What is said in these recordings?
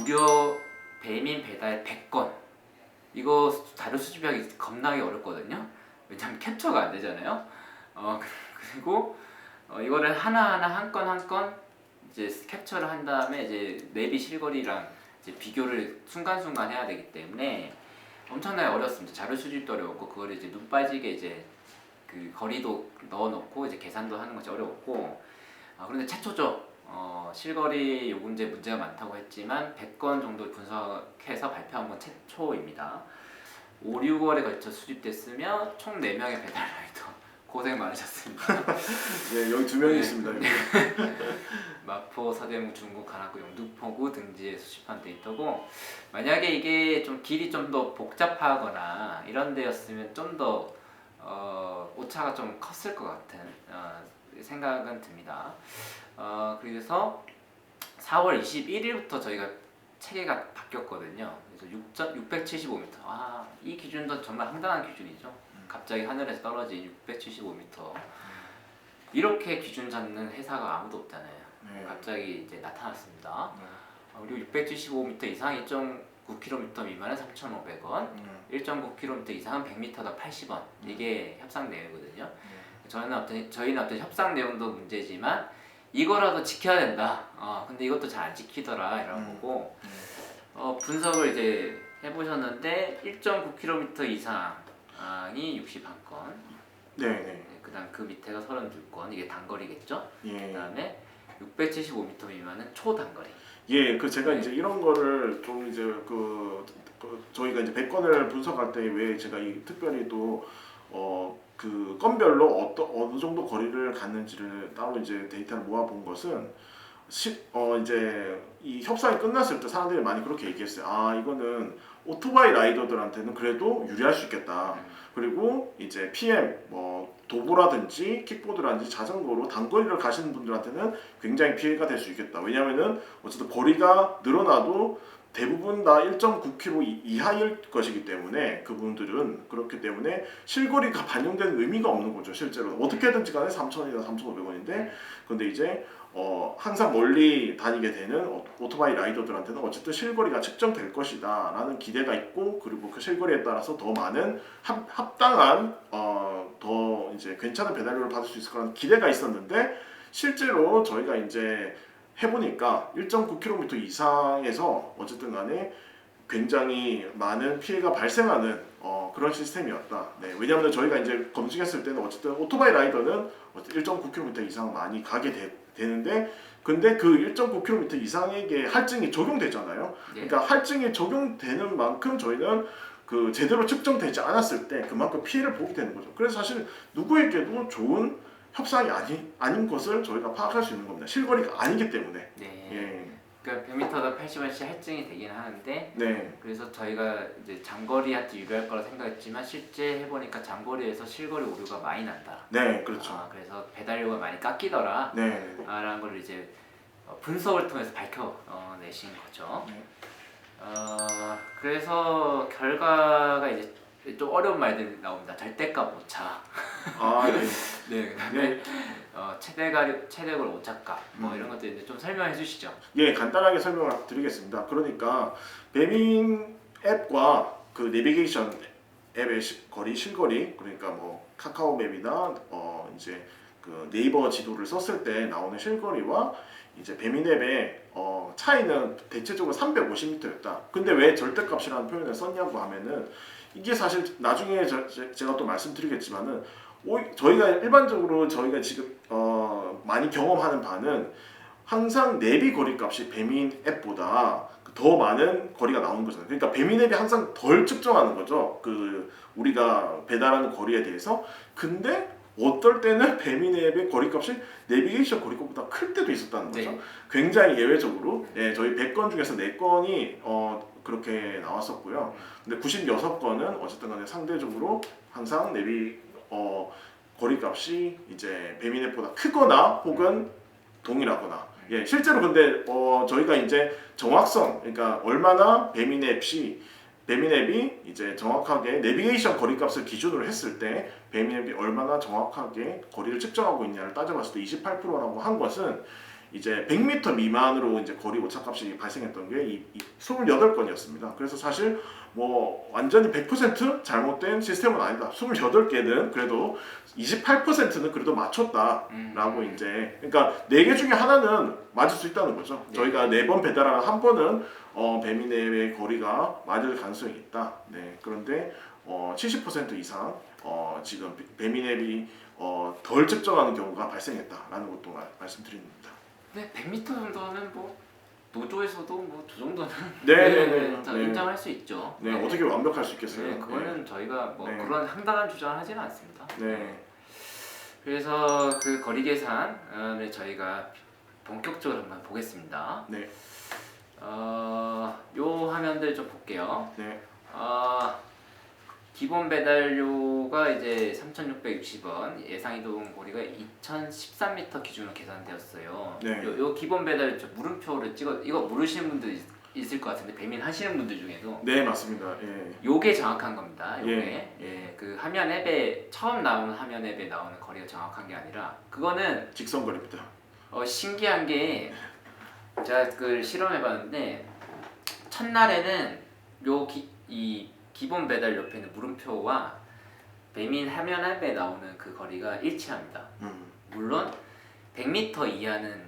무료 배민 배달 100건. 이거 자료 수집하기 겁나게 어렵거든요. 왜냐면 캡처가 안 되잖아요. 그리고 이거를 하나하나 한 건 한 건 이제 캡처를 한 다음에 이제 내비 실거리랑 이제 비교를 순간순간 해야 되기 때문에 엄청나게 어렵습니다. 자료 수집도 어렵고 그걸 이제 눈 빠지게 이제 그 거리도 넣어놓고 이제 계산도 하는 것이 어렵고 그런데 최초죠. 실거리 요금제 문제가 많다고 했지만 100건 정도 분석해서 발표한 건 최초입니다. 5, 6월에 걸쳐 수집됐으며 총 4명의 배달 라이더 고생 많으셨습니다. 네, 여기 2명이 네. 있습니다. 여기. 마포, 서대문, 중구, 관악구, 영등포구 등지에 수집한 데이터고 만약에 이게 좀 길이 좀 더 복잡하거나 이런 데였으면 좀 더 오차가 좀 컸을 것 같은 생각은 듭니다. 그래서 4월 21일부터 저희가 체계가 바뀌었거든요. 그래서 675m. 이 기준도 정말 황당한 기준이죠. 갑자기 하늘에서 떨어진 675m. 이렇게 기준 잡는 회사가 아무도 없잖아요. 네. 갑자기 이제 나타났습니다. 그리고 675m 이상 1.9km 미만은 3,500원, 1.9km 이상은 100m당 80원. 이게 협상 내용이거든요. 저희는 어떤 협상 내용도 문제지만 이거라도 지켜야 된다. 근데 이것도 잘 안 지키더라 이런 거고 분석을 이제 해보셨는데 1.9km 이상이 61건. 네. 그다음 그 밑에가 32건. 이게 단거리겠죠. 예. 그다음에 675m 미만은 초단거리. 예, 그 제가 네. 이제 이런 거를 좀 이제 저희가 이제 100건을 분석할 때 왜 제가 특별히 또 그 건별로 어느 정도 거리를 갔는지를 따로 이제 데이터를 모아본 것은 이제 이 협상이 끝났을 때 사람들이 많이 그렇게 얘기했어요. 이거는 오토바이 라이더들한테는 그래도 유리할 수 있겠다. 그리고 이제 PM 도보라든지 킥보드라든지 자전거로 단거리를 가시는 분들한테는 굉장히 피해가 될 수 있겠다. 왜냐면은 어쨌든 거리가 늘어나도 대부분 다 1.9km 이하일 것이기 때문에 그분들은 그렇기 때문에 실거리가 반영되는 의미가 없는 거죠. 실제로 어떻게든지 간에 3,000원이나 3,500원인데 근데 이제 항상 멀리 다니게 되는 오토바이 라이더들한테는 어쨌든 실거리가 측정될 것이다 라는 기대가 있고 그리고 그 실거리에 따라서 더 많은 합당한 더 이제 괜찮은 배달료를 받을 수 있을 거라는 기대가 있었는데 실제로 저희가 이제 해보니까 1.9km 이상에서 어쨌든 간에 굉장히 많은 피해가 발생하는 그런 시스템이었다. 네, 왜냐하면 저희가 이제 검증했을 때는 어쨌든 오토바이 라이더는 1.9km 이상 많이 가게 되는데 근데 그 1.9km 이상에게 할증이 적용되잖아요. 그러니까 할증이 적용되는 만큼 저희는 그 제대로 측정되지 않았을 때 그만큼 피해를 보게 되는 거죠. 그래서 사실 누구에게도 좋은 협상이 아닌 것을 저희가 파악할 수 있는 겁니다. 실거리가 아니기 때문에. 네. 예. 그러니까 100m당 80원씩 할증이 되긴 하는데 네. 그래서 저희가 이제 장거리한테 유리할 거라 생각했지만 실제 해보니까 장거리에서 실거리 오류가 많이 난다. 네, 그렇죠. 그래서 배달료가 많이 깎이더라. 네. 라는 걸 이제 분석을 통해서 밝혀내신 거죠. 네. 그래서 결과가 이제 좀 어려운 말들이 나옵니다. 절대값 오차. 네. 네, 그다음에 최대거리 오차값 이런 것들 이제 좀 설명해 주시죠. 예, 간단하게 설명을 드리겠습니다. 그러니까 배민 앱과 그 내비게이션 앱의 실거리 그러니까 카카오맵이나 이제 그 네이버 지도를 썼을 때 나오는 실거리와 이제 배민 앱의 차이는 대체적으로 350m였다. 근데 왜 절대값이라는 표현을 썼냐고 하면은 이게 사실 나중에 제가 또 말씀드리겠지만은 저희가 일반적으로 저희가 지금 많이 경험하는 바는 항상 내비 거리값이 배민 앱보다 더 많은 거리가 나오는 거잖아요. 그러니까 배민 앱이 항상 덜 측정하는 거죠. 그 우리가 배달하는 거리에 대해서. 근데 어떨 때는 배민 앱의 거리값이 내비게이션 거리값보다 클 때도 있었다는 거죠. 네. 굉장히 예외적으로 저희 100건 중에서 4건이 그렇게 나왔었고요. 근데 96건은 어쨌든 간에 상대적으로 항상 내비 거리값이 이제 배민 앱보다 크거나 혹은 동일하거나 실제로 근데 저희가 이제 정확성 그러니까 얼마나 배민 앱이 이제 정확하게 내비게이션 거리값을 기준으로 했을 때 배민 앱이 얼마나 정확하게 거리를 측정하고 있냐를 따져봤을 때 28%라고 한 것은 이제 100m 미만으로 이제 거리 오차값이 발생했던 게 이 28건이었습니다. 그래서 사실 뭐 완전히 100% 잘못된 시스템은 아니다. 28개는 그래도 28%는 그래도 맞췄다라고 이제 그러니까 4개 중에 하나는 맞을 수 있다는 거죠. 네. 저희가 4번 배달하고 한 번은 배민앱의 거리가 맞을 가능성이 있다. 네. 그런데 70% 이상 지금 배민앱이 덜 측정하는 경우가 발생했다라는 것도 말씀드립니다. 네, 100m 정도는 뭐 노조에서도 뭐 저 정도는 네. 인정할 수 있죠. 네, 어떻게 완벽할 수 있겠어요? 네, 그거는 저희가 뭐 네. 그런 황당한 주장을 하지는 않습니다. 네. 그래서 그 거리 계산을 저희가 본격적으로 한번 보겠습니다. 네. 요 화면들 좀 볼게요. 네. 기본 배달료가 이제 3,660원, 예상 이동 거리가 2,013m 기준으로 계산되었어요. 네. 요 기본 배달 물음표를 이거 모르시는 분들 있을 것 같은데 배민 하시는 분들 중에도 네, 맞습니다. 예. 요게 정확한 겁니다. 요게 예. 그 화면 앱에 처음 나오는 화면 앱에 나오는 거리가 정확한 게 아니라 그거는 직선거리입니다. 신기한 게 제가 그걸 실험해봤는데 첫날에는 이 기본 배달 옆에 있는 물음표와 배민 화면 앱에 나오는 그 거리가 일치합니다. 물론 100m 이하는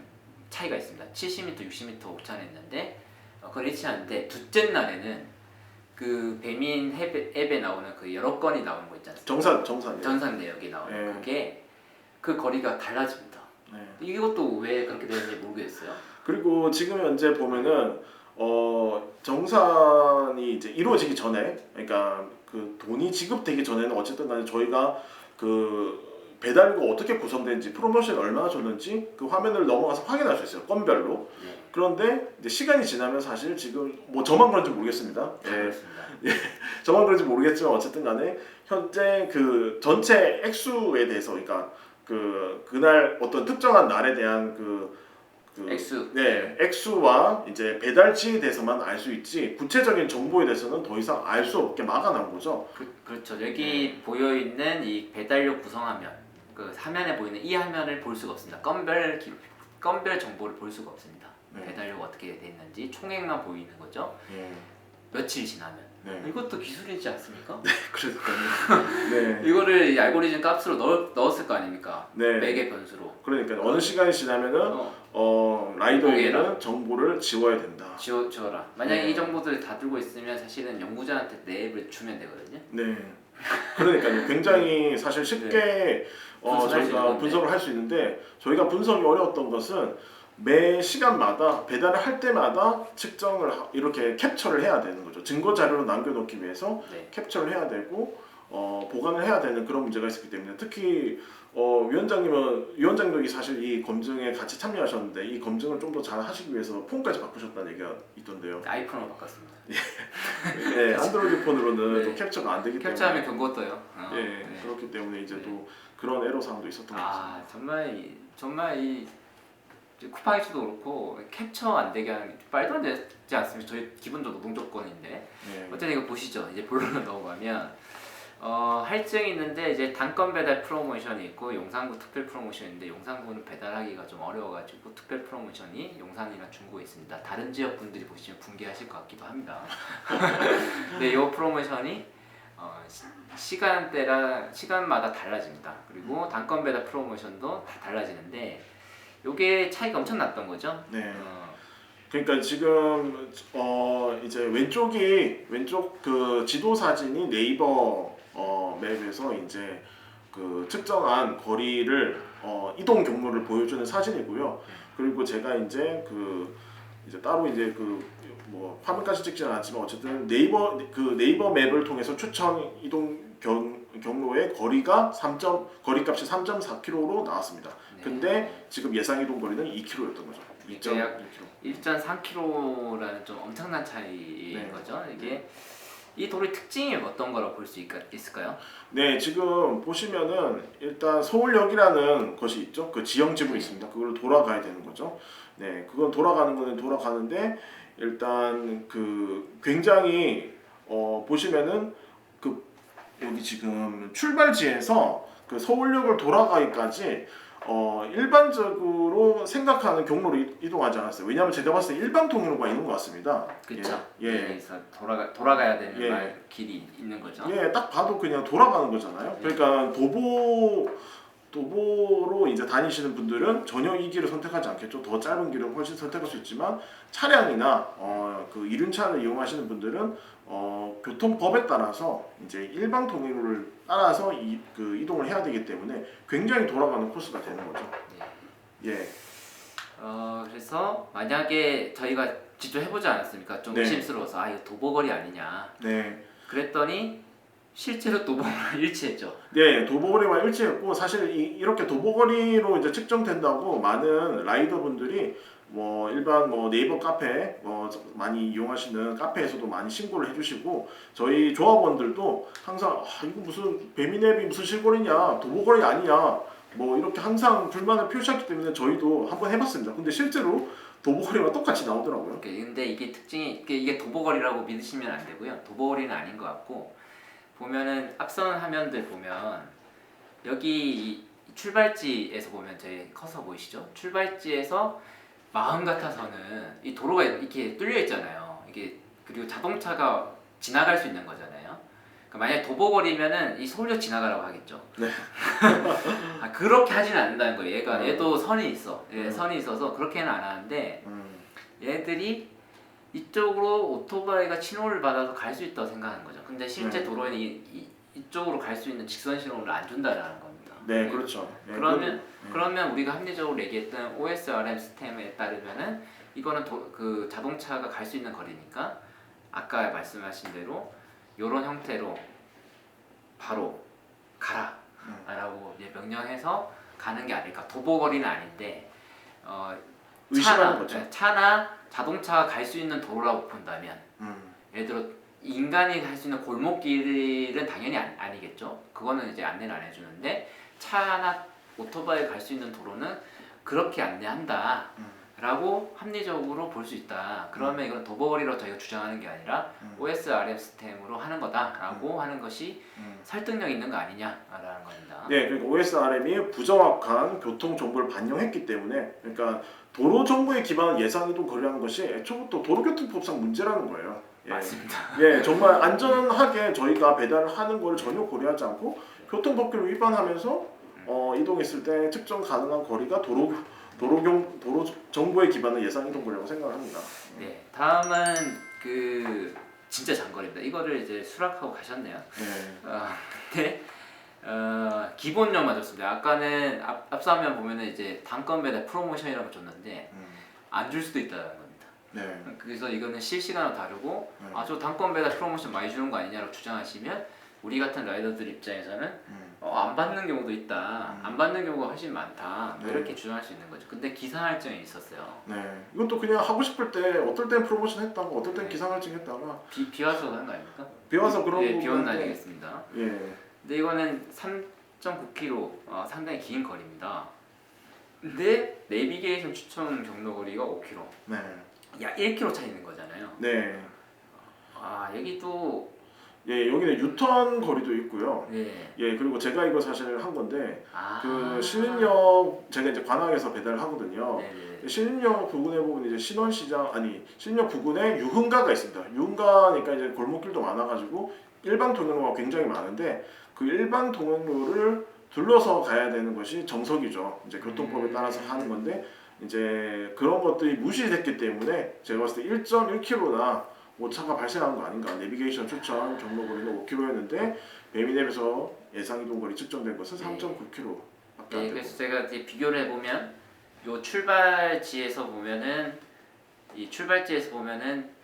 차이가 있습니다. 70m, 60m 옥차했는데 그걸 일치하는데 둘째 날에는 그 배민 앱에 나오는 그 여러 건이 나오는 거 있지 않습니까? 정산. 전산 내역이 나오는 예. 그게 그 거리가 달라집니다. 네. 이것도 왜 그렇게 되는지 모르겠어요. 그리고 지금 현재 보면은 정산이 이제 이루어지기 전에, 그러니까 그 돈이 지급되기 전에는 어쨌든 간에 저희가 그 배달료가 어떻게 구성되는지, 프로모션 얼마나 줬는지 그 화면을 넘어가서 확인할 수 있어요. 건별로. 네. 그런데 이제 시간이 지나면 사실 지금 뭐 저만 그런지 모르겠습니다. 예. 그렇습니다. 저만 그런지 모르겠지만 어쨌든 간에 현재 그 전체 액수에 대해서, 그러니까 그날 어떤 특정한 날에 대한 액수. 네, 액수와 이제 배달지에 대해서만 알 수 있지 구체적인 정보에 대해서는 더 이상 알 수 없게 막아놓은 거죠. 그렇죠. 여기 보여 있는 이 배달료 구성화면, 그 화면에 보이는 이 화면을 볼 수가 없습니다. 건별 정보를 볼 수가 없습니다. 네. 배달료가 어떻게 됐는지 총액만 보이는 거죠. 예. 며칠 지나면. 네. 이것도 기술이지 않습니까? 그러니까요. 네. 이거를 이 알고리즘 값으로 넣었을 거 아닙니까? 네. 매개 변수로. 그러니까 어느 시간이 지나면은 라이더에게는 정보를 지워야 된다. 지워라. 만약에 네. 이 정보들을 다 들고 있으면 사실은 연구자한테 내 앱을 주면 되거든요. 네. 그러니까요. 굉장히 사실 쉽게 분석할 수 있는 저희가 건데. 분석을 할 수 있는데, 저희가 분석이 어려웠던 것은 매 시간마다 배달을 할 때마다 측정을 이렇게 캡처를 해야 되는 거죠. 증거 자료로 남겨놓기 위해서 네. 캡처를 해야 되고 보관을 해야 되는 그런 문제가 있었기 때문에, 특히 위원장님이 사실 이 검증에 같이 참여하셨는데 이 검증을 좀 더 잘 하시기 위해서 폰까지 바꾸셨다는 얘기가 있던데요. 아이폰으로 바꿨습니다. 네, 안드로이드 폰으로는 네. 또 캡처가 안 되기 때문에. 캡처하면 경고 떠요. 네, 그렇기 때문에 이제 네. 또 그런 애로 사항도 있었던 것 같습니다. 정말 이 쿠팡이츠도 그렇고 캡처 안 되게 하는 게 말도 안 되지 않습니까? 저희 기본적으로 노동 조건인데. 네. 어쨌든 이거 보시죠. 이제 본론으로 넘어가면 할증이 있는데 이제 단건 배달 프로모션이 있고 용산구 특별 프로모션인데 용산구는 배달하기가 좀 어려워가지고 특별 프로모션이 용산이랑 중구에 있습니다. 다른 지역 분들이 보시면 붕괴하실 것 같기도 합니다. 근데 이 프로모션이 시간마다 달라집니다. 그리고 단건 배달 프로모션도 다 달라지는데 요게 차이가 엄청 났던 거죠. 네. 그러니까 지금 이제 왼쪽 그 지도 사진이 네이버 맵에서 이제 그 측정한 거리를 이동 경로를 보여주는 사진이고요. 그리고 제가 이제 이제 따로 이제 뭐 화면까지 찍지는 않았지만 어쨌든 네이버 맵을 통해서 추천 이동 경로의 거리값이 3.4km로 나왔습니다. 네. 근데 지금 예상 이동 거리는 2km였던 거죠. 이게 약 2.2km. 1.3km라는 좀 엄청난 차이인 네. 거죠. 이게 이 돌의 특징이 어떤 거라고 볼 수 있을까요? 네, 지금 보시면은 일단 서울역이라는 것이 있죠. 그 지형 지물이 있습니다. 그걸 돌아가야 되는 거죠. 네, 그건 돌아가는 거는 돌아가는데 일단 굉장히 보시면은 여기 지금 출발지에서 그 서울역을 돌아가기까지 일반적으로 생각하는 경로로 이동하지 않았어요. 왜냐하면 제가 봤을 때 일반 통로가 있는 것 같습니다. 그렇죠. 예. 여기서 돌아가야 되는 예. 길이 있는 거죠. 예, 딱 봐도 그냥 돌아가는 거잖아요. 그러니까 도보로 이제 다니시는 분들은 전혀 이 길을 선택하지 않겠죠. 더 짧은 길을 훨씬 선택할 수 있지만 차량이나 그 이륜차를 이용하시는 분들은 교통법에 따라서 이제 일반 통로를 따라서 이동을 해야 되기 때문에 굉장히 돌아가는 코스가 되는 거죠. 네. 예. 그래서 만약에 저희가 직접 해보지 않았습니까? 좀 네. 의심스러워서 이거 도보거리 아니냐. 네. 그랬더니 실제로 도보거리를 일치했죠. 네, 도보거리와 일치했고 사실 이렇게 도보거리로 이제 측정된다고 많은 라이더분들이 뭐 일반 뭐 네이버 카페 많이 이용하시는 카페에서도 많이 신고를 해주시고 저희 조합원들도 항상 이거 무슨 배민앱이 무슨 실거리냐 도보거리 아니냐 뭐 이렇게 항상 불만을 표시했기 때문에 저희도 한번 해봤습니다. 근데 실제로 도보거리와 똑같이 나오더라고요. 근데 이게 특징이 이게 도보거리라고 믿으시면 안 되고요. 도보거리는 아닌 것 같고 보면은 앞선 화면들 보면 여기 이 출발지에서 보면 저희 커서 보이시죠? 출발지에서 마음 같아서는 이 도로가 이렇게 뚫려 있잖아요. 이게 그리고 자동차가 지나갈 수 있는 거잖아요. 그러니까 만약에 도보거리면은 이 서울역 지나가라고 하겠죠. 네. 그렇게 하지는 않는다는 거예요. 얘도 선이 있어. 선이 있어서 그렇게는 안 하는데 얘들이 이쪽으로 오토바이가 신호를 받아서 갈 수 있다고 생각하는 거죠. 근데 실제 도로에는 이쪽으로 갈 수 있는 직선 신호를 안 준다라는 겁니다. 네, 그렇죠. 네, 그러면 우리가 합리적으로 얘기했던 OSRM 시스템에 따르면은 이거는 그 자동차가 갈 수 있는 거리니까 아까 말씀하신 대로 이런 형태로 바로 가라라고 이제 명령해서 가는 게 아닐까. 도보거리는 아닌데 의심하는 거죠. 차나 자동차가 갈 수 있는 도로라고 본다면 예를 들어 인간이 갈 수 있는 골목길은 당연히 아니겠죠. 그거는 이제 안내를 안 해주는데 차나 오토바이 갈 수 있는 도로는 그렇게 안내한다 라고 합리적으로 볼 수 있다. 그러면 이건 도보거리로 저희가 주장하는 게 아니라 OSRM 시스템으로 하는 거다라고 하는 것이 설득력 있는 거 아니냐라는 겁니다. 네, 그러니까 OSRM이 부정확한 교통 정보를 반영했기 때문에 그러니까 도로 정보에 기반한 예상 이동 거리라는 것이 애초부터 도로교통법상 문제라는 거예요. 예. 맞습니다. 예, 정말 안전하게 저희가 배달을 하는 걸 전혀 고려하지 않고 교통법규를 위반하면서 이동했을 때 측정 가능한 거리가 도로 정보에 기반한 예상 이동 거리라고 생각을 합니다. 네, 다음은 그 진짜 장거리입니다. 이거를 이제 수락하고 가셨네요. 네. 근데 기본료만 줬습니다. 아까는 앞서 화면 보면은 이제 단건 배달 프로모션이라고 줬는데 안 줄 수도 있다는 겁니다. 네. 그래서 이거는 실시간으로 다루고 네. 저 단건 배달 프로모션 많이 주는 거 아니냐고 주장하시면 우리 같은 라이더들 입장에서는 안 받는 경우도 있다. 안 받는 경우가 훨씬 많다. 네. 이렇게 주장할 수 있는 거죠. 근데 기상할증이 있었어요. 네. 이것도 그냥 하고 싶을 때 어떨 땐 프로모션 했다가 어떨 땐 네. 기상할증 했다가 비 와서 한 거 아닙니까? 비 와서 그런 비 오는 부분인데, 날이겠습니다. 예. 근데 이거는 3.9km 상당히 긴 거리입니다. 근데 내비게이션 추천 경로 거리가 5km. 네. 약 1km 차이 있는 거잖아요. 네. 여기도 예, 여기는 유턴 거리도 있고요. 네. 예, 그리고 제가 이거 사실 한 건데 그 시 신림역 제가 이제 관악에서 배달을 하거든요. 네네. 신림역 부근에 보면 이제 신림역 부근에 유흥가가 있습니다. 유흥가니까 이제 골목길도 많아가지고 일반 통행로가 굉장히 많은데 그 일반 통행로를 둘러서 가야 되는 것이 정석이죠. 이제 교통법에 따라서 하는 건데 이제 그런 것들이 무시됐기 때문에 제가 봤을 때 1.1km나 오차가 발생한 거 아닌가. 내비게이션 추천 경로 거리는 5km였는데 배민앱에서 예상 이동 거리 측정된 것은 3.9km. 네, 그래서 제가 이제 비교를 해보면 요 출발지에서 보면은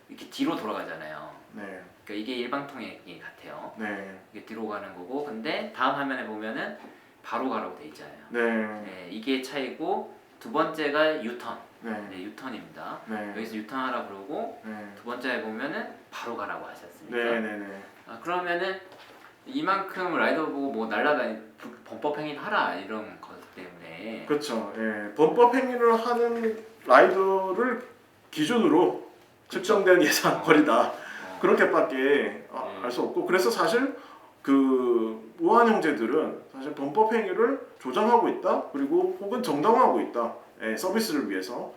이렇게 뒤로 돌아가잖아요. 네. 그러니까 이게 일방 통행이 같아요. 네. 이게 뒤로 가는 거고, 근데 다음 화면에 보면은 바로 가라고 돼 있잖아요. 네. 네, 이게 차이고 두 번째가 유턴. 네. 네, 유턴입니다. 네. 여기서 유턴하라 그러고 네. 두 번째에 보면은 바로 가라고 하셨습니까? 네. 네. 네. 그러면은 이만큼 라이더 보고 뭐 범법 행위를 하라 이런 것 때문에 그렇죠. 예. 범법 행위를 하는 라이더를 기준으로 측정된 예상 거리다. 그렇게밖에 알 수 없고 그래서 사실 그 우한 형제들은 사실 범법 행위를 조장하고 있다. 그리고 혹은 정당화하고 있다. 예, 서비스를 위해서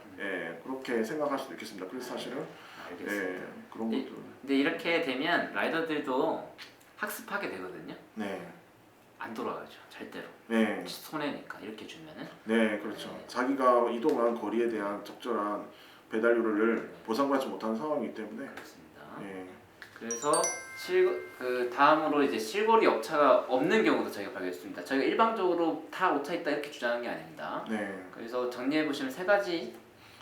그렇게 생각할 수도 있겠습니다. 그래서 사실은 알겠습니다. 그런 것도 근데 이렇게 되면 라이더들도 학습하게 되거든요. 네, 안 돌아가죠. 절대로. 네, 손해니까 이렇게 주면은. 네, 그렇죠. 네. 자기가 이동한 거리에 대한 적절한 배달료를 보상받지 못하는 상황이기 때문에 그렇습니다. 예, 그래서 그 다음으로 이제 실거리 업차가 없는 경우도 저희가 발견했습니다. 저희가 일방적으로 다 오차 있다 이렇게 주장한 게 아닙니다. 네. 그래서 정리해 보시면 세 가지.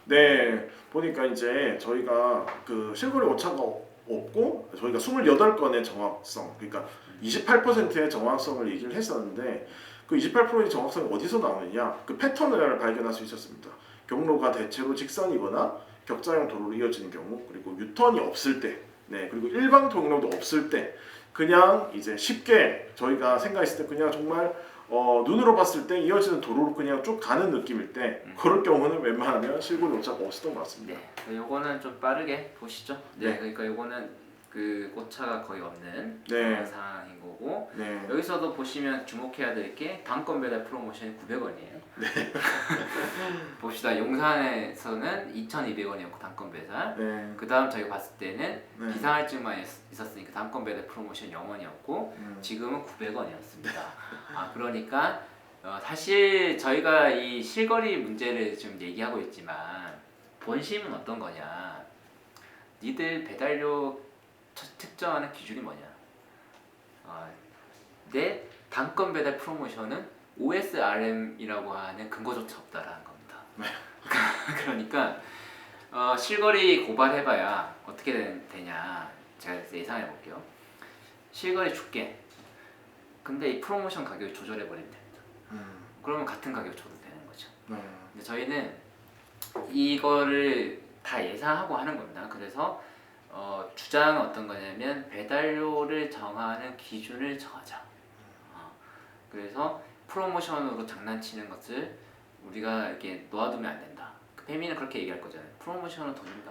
네, 보니까 이제 저희가 그 실거래 오차가 없고 저희가 28건의 정확성, 그러니까 28%의 정확성을 얘기를 했었는데 그 28%의 정확성이 어디서 나오느냐? 그 패턴을 발견할 수 있었습니다. 경로가 대체로 직선이거나 격자형 도로로 이어지는 경우, 그리고 유턴이 없을 때, 네, 그리고 일방 통로도 없을 때, 그냥 이제 쉽게 저희가 생각했을 때 그냥 정말 눈으로 봤을 때 이어지는 도로로 그냥 쭉 가는 느낌일 때 그럴 경우는 웬만하면 실고리 오차가 없었던 것 같습니다. 네, 요거는 좀 빠르게 보시죠. 네, 네. 그러니까 요거는 그 오차가 거의 없는 네. 상황인 거고 네. 여기서도 보시면 주목해야 될 게 단건 배달 프로모션이 900원이에요. 네. 봅시다. 용산에서는 2,200원이었고 단건 배달. 네. 그 다음 저희가 봤을 때는 네. 비상할증만 있었으니까 단건 배달 프로모션 0원이었고 지금은 900원이었습니다. 아 그러니까 사실 저희가 이 실거리 문제를 지금 얘기하고 있지만 본심은 어떤 거냐? 니들 배달료 특정하는 기준이 뭐냐? 내 단건 배달 프로모션은 OSRM이라고 하는 근거조차 없다라는 겁니다. 그러니까 실거리 고발해봐야 어떻게 되냐? 제가 예상해 볼게요. 실거리 줄게. 근데 이 프로모션 가격을 조절해 버리면 됩니다. 그러면 같은 가격 줘도 되는 거죠. 근데 저희는 이거를 다 예상하고 하는 겁니다. 그래서 주장은 어떤 거냐면 배달료를 정하는 기준을 정하자. 그래서 프로모션으로 장난치는 것을 우리가 이렇게 놓아두면 안 된다. 페미는 그렇게 얘기할 거잖아요. 프로모션은 더 준다.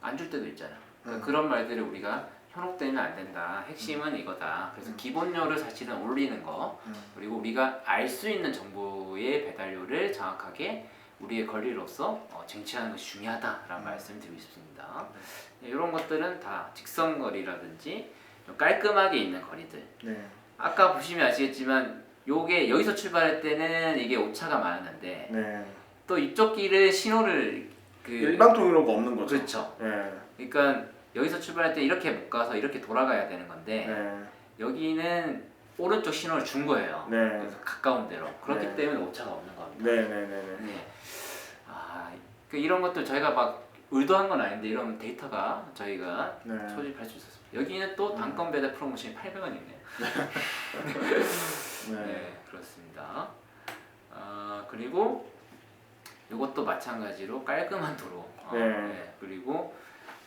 안 줄 때도 있잖아. 그러니까 그런 말들을 우리가 현혹되면 안 된다. 핵심은 이거다. 그래서 기본료를 사실은 올리는 거 그리고 우리가 알 수 있는 정보의 배달료를 정확하게 우리의 권리로서 쟁취하는 것이 중요하다라는 말씀을 드리고 싶습니다. 이런 것들은 다 직선거리라든지 좀 깔끔하게 있는 거리들. 네. 아까 보시면 아시겠지만 요게 여기서 출발할 때는 이게 오차가 많았는데 네. 또 이쪽 길은 신호를 일방 통로가 없는 거죠. 그렇죠. 네. 그러니까 여기서 출발할 때 이렇게 못 가서 이렇게 돌아가야 되는 건데 네. 여기는 오른쪽 신호를 준 거예요. 네. 그래서 가까운 데로. 그렇기 네. 때문에 오차가 없는 겁니다. 네. 네. 네. 네. 이런 것들 저희가 막 의도한 건 아닌데 이런 데이터가 저희가 네. 소집할 수 있었습니다. 여기는 또 단건 배달 프로모션이 800원이네요. 네, 그렇습니다. 그리고 이것도 마찬가지로 깔끔한 도로. 네. 그리고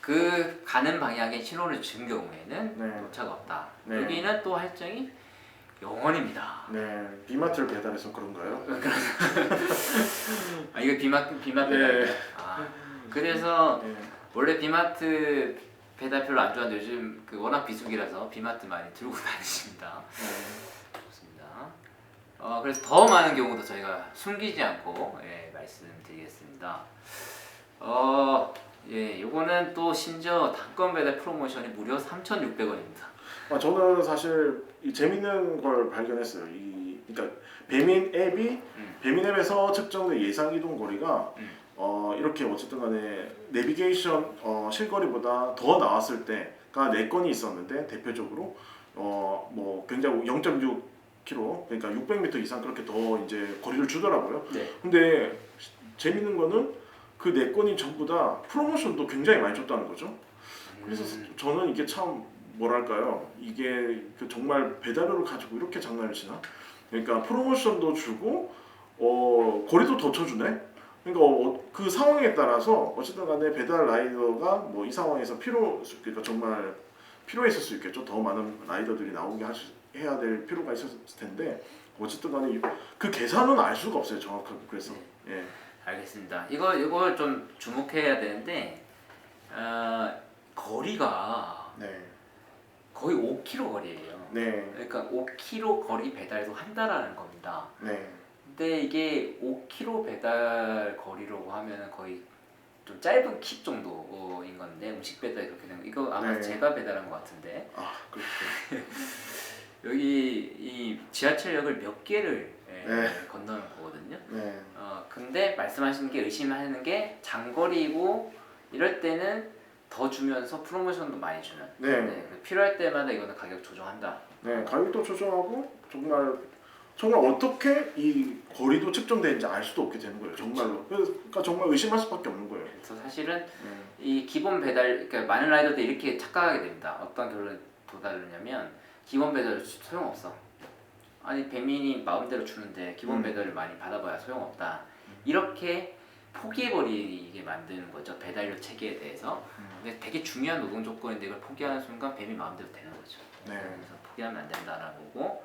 그 가는 방향에 신호를 준 경우에는 네. 오차가 없다. 네. 여기는 또 할증이 0원입니다. 네. 비마트를 배달해서 그런가요? 이거 비마트 배달. 그래서 네. 원래 비마트 배달 별로 안 좋아하는데 요즘 워낙 비수기라서 비마트 많이 들고 다니십니다. 네. 좋습니다. 그래서 더 많은 경우도 저희가 숨기지 않고 말씀드리겠습니다. 요거는 또 심지어 단건 배달 프로모션이 무려 3,600원입니다. 저는 사실 이 재밌는 걸 발견했어요. 그러니까 배민 앱에서 측정된 예상 이동 거리가 이렇게 어쨌든 간에 내비게이션 실거리보다 더 나왔을 때가 4건이 있었는데 대표적으로 뭐 굉장히 0.6km 그러니까 600m 이상 그렇게 더 이제 거리를 주더라고요. 네. 근데 재밌는 거는 그 4건이 전부 다 프로모션도 굉장히 많이 줬다는 거죠. 그래서 저는 이게 참 뭐랄까요? 이게 정말 배달료를 가지고 이렇게 장난을 치나? 그러니까 프로모션도 주고 거리도 더 쳐주네. 그러니까 그 상황에 따라서 어쨌든 간에 배달 라이더가 뭐 이 상황에서 그러니까 정말 필요했을 수 있겠죠. 더 많은 라이더들이 나오게 해야 될 필요가 있었을 텐데 어쨌든 간에 그 계산은 알 수가 없어요. 정확하게. 그래서 예. 알겠습니다. 이걸 좀 주목해야 되는데 거리가 네. 거의 5km 거리예요. 네. 그러니까 5km 거리 배달도 한다라는 겁니다. 네. 근데 이게 5km 배달 거리라고 하면은 거의 좀 짧은 킥 정도인 건데 음식 배달이 그렇게 되는 거. 이거 아마 네. 제가 배달한 것 같은데 아, 그렇죠. 여기 이 지하철역을 몇 개를 네. 건너는 거거든요. 네. 근데 말씀하시는 게 의심하는 게 장거리고 이럴 때는 더 주면서 프로모션도 많이 주는. 네. 필요할 때마다 이거는 가격 조정한다. 네. 가격도 조정하고 정말 어떻게 이 거리도 측정되는지 알 수도 없게 되는 거예요. 정말로. 그러니까 정말 의심할 수밖에 없는 거예요. 그래서 사실은 네. 이 기본 배달, 그러니까 많은 라이더들이 이렇게 착각하게 됩니다. 어떤 결론에 도달하냐면 기본 배달 소용없어. 아니 배민이 마음대로 주는데 기본 배달을 많이 받아봐야 소용없다. 이렇게 포기해버리게 만드는 거죠. 배달료 체계에 대해서. 근데 되게 중요한 노동 조건인데 이걸 포기하는 순간 뱀이 마음대로 되는 거죠. 네. 그래서 포기하면 안 된다라는 거고.